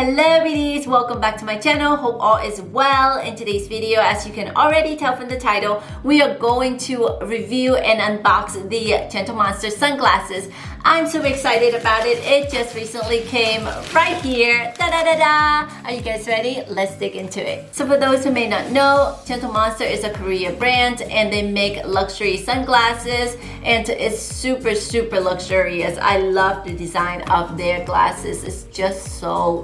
Hello beauties, welcome back to my channel. Hope all is well. In today's video, as you can already tell from the title, we are going to review and unbox the Gentle Monster sunglasses. I'm super excited about it. It just recently came right here. Da-da-da-da! Are you guys ready? Let's dig into it. So for those who may not know, Gentle Monster is a Korean brand and they make luxury sunglasses and it's super luxurious. I love the design of their glasses. It's just so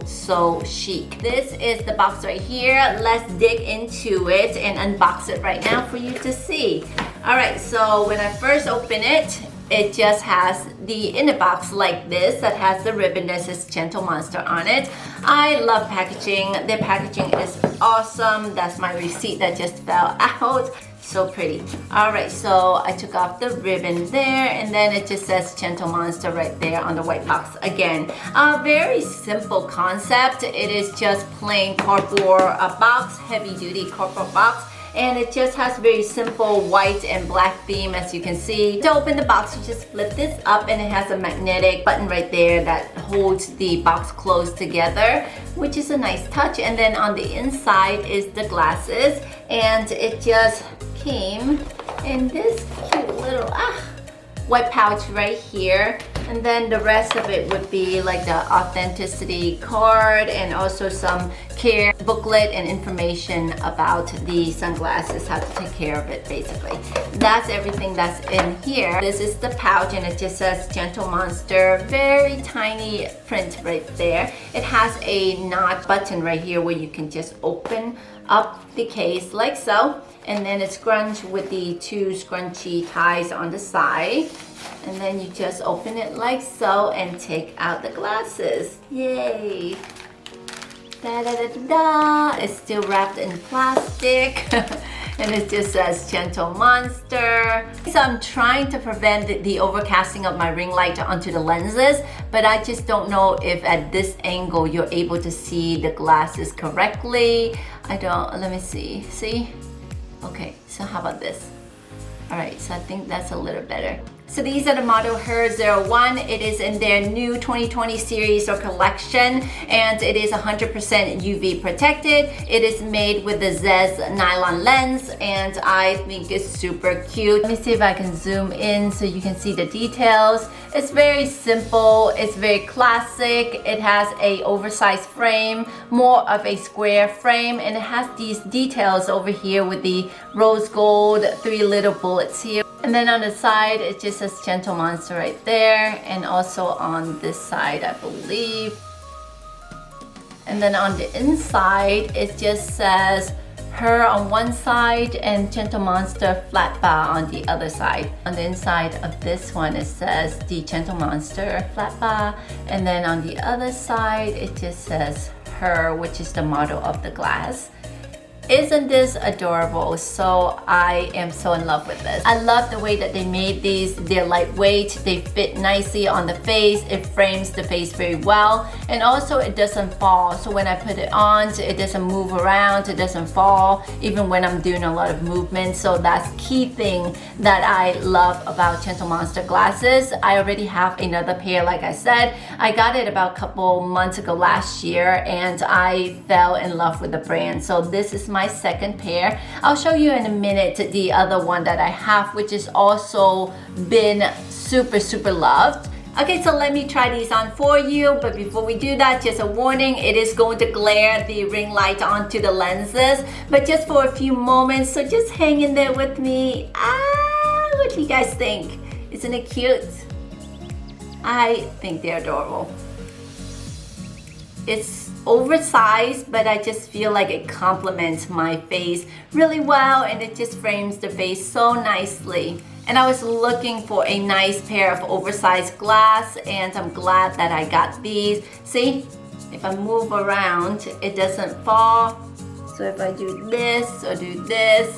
chic. This is the box right here. Let's dig into it and unbox it right now for you to see. Alright, so when I first open it, it just has the inner box like this that has the ribbon that says Gentle Monster on it. I love packaging. Their packaging is awesome. That's my receipt that just fell out. So pretty. Alright, so I took off the ribbon there and then it just says Gentle Monster right there on the white box again. A very simple concept. It is just plain cardboard box, heavy duty cardboard box. And it just has very simple white and black theme, as you can see. To open the box, you just flip this up and it has a magnetic button right there that holds the box closed together, which is a nice touch. And then on the inside is the glasses, and it just came in this cute little white pouch right here. And then the rest of it would be like the authenticity card and also some care booklet and information about the sunglasses, how to take care of it basically. That's everything that's in here. This is the pouch and it just says Gentle Monster, very tiny print right there. It has a notch button right here where you can just open up the case like so. And then it's scrunched with the two scrunchy ties on the side. And then you just open it like so and take out the glasses. Yay! Da da da da da! It's still wrapped in plastic. And it just says Gentle Monster. So I'm trying to prevent the overcasting of my ring light onto the lenses, but I just don't know if at this angle you're able to see the glasses correctly. Let me see. See? Okay, so how about this? Alright, so I think that's a little better. So these are the model HER01. It is in their new 2020 series or collection, and it is 100% UV protected. It is made with the Zez nylon lens, and I think it's super cute. Let me see if I can zoom in so you can see the details. It's very simple. It's very classic. It has a oversized frame, more of a square frame, and it has these details over here with the rose gold, 3 little bullets here. And then on the side, it just says Gentle Monster right there, and also on this side, I believe. And then on the inside, it just says Her on one side and Gentle Monster Flatba on the other side. On the inside of this one, it says the Gentle Monster Flatba, and then on the other side, it just says Her, which is the model of the glass. Isn't this adorable? So I am so in love with this. I love the way that they made these. They're lightweight, they fit nicely on the face, it frames the face very well, and also it doesn't fall. So when I put it on, it doesn't move around, it doesn't fall, even when I'm doing a lot of movement. So that's key thing that I love about Gentle Monster glasses. I already have another pair, like I said. I got it about a couple months ago last year, and I fell in love with the brand. So this is my second pair. I'll show you in a minute the other one that I have, which is also been super loved. Okay, so let me try these on for you, but before we do that, just a warning, it is going to glare the ring light onto the lenses, but just for a few moments, so just hang in there with me. What do you guys think? Isn't it cute? I think they're adorable. It's oversized, but I just feel like it complements my face really well, and it just frames the face so nicely. And I was looking for a nice pair of oversized glass, and I'm glad that I got these. See, if I move around, it doesn't fall. So if I do this or do this,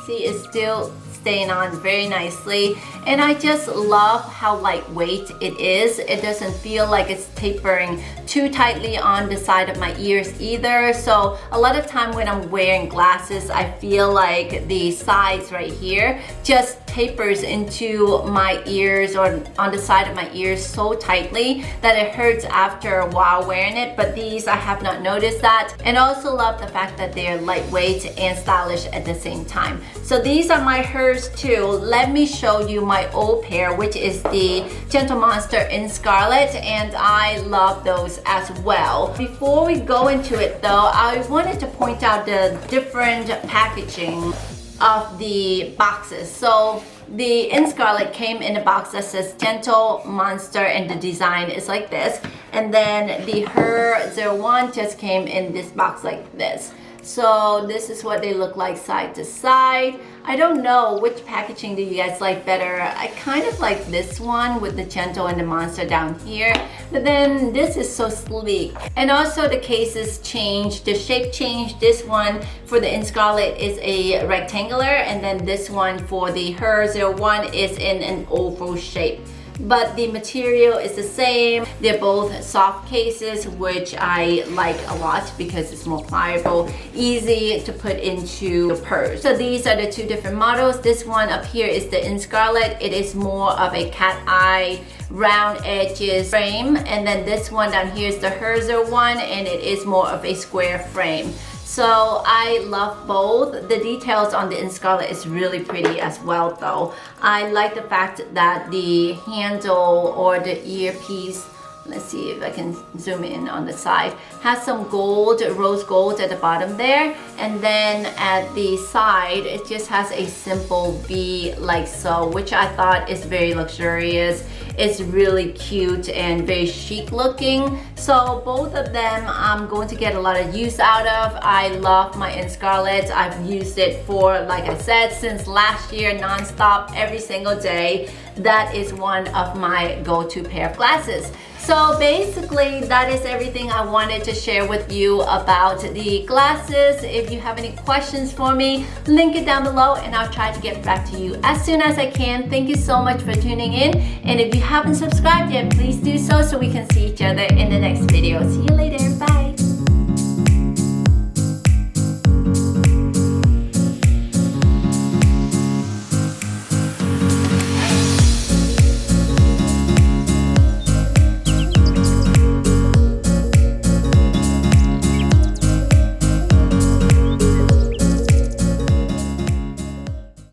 see, it's still staying on very nicely. And I just love how lightweight it is. It doesn't feel like it's tapering too tightly on the side of my ears either. So a lot of time when I'm wearing glasses, I feel like the sides right here just tapers into my ears or on the side of my ears so tightly that it hurts after a while wearing it, but these I have not noticed that. And also love the fact that they're lightweight and stylish at the same time. So these are my hers too. Let me show you my old pair, which is the Gentle Monster in Scarlet, and I love those as well. Before we go into it though, I wanted to point out the different packaging of the boxes. So the in Scarlet came in a box that says Gentle Monster, and the design is like this. And then the Her 01 just came in this box like this. So this is what they look like side to side. I don't know which packaging do you guys like better. I kind of like this one with the Gentle and the Monster down here, but then this is so sleek. And also the cases changed, the shape changed. This one for the in Scarlet is a rectangular, and then this one for the Her 01 is in an oval shape. But the material is the same. They're both soft cases, which I like a lot because it's more pliable, easy to put into your purse. So these are the two different models. This one up here is the in Scarlet. It is more of a cat eye, round edges frame. And then this one down here is the Her 01, and it is more of a square frame. So I love both. The details on the in Scarlet is really pretty as well though. I like the fact that the handle or the earpiece, let's see if I can zoom in on the side, has some gold, rose gold at the bottom there, and then at the side it just has a simple V like so, which I thought is very luxurious. It's really cute and very chic looking. So both of them I'm going to get a lot of use out of. I love my in Scarlet. I've used it for, like I said, since last year, non-stop, every single day. That is one of my go-to pair of glasses. So basically that is everything I wanted to share with you about the glasses. If you have any questions for me, link it down below and I'll try to get back to you as soon as I can. Thank you so much for tuning in, and if you haven't subscribed yet, please do so we can see each other in the next video. See you later.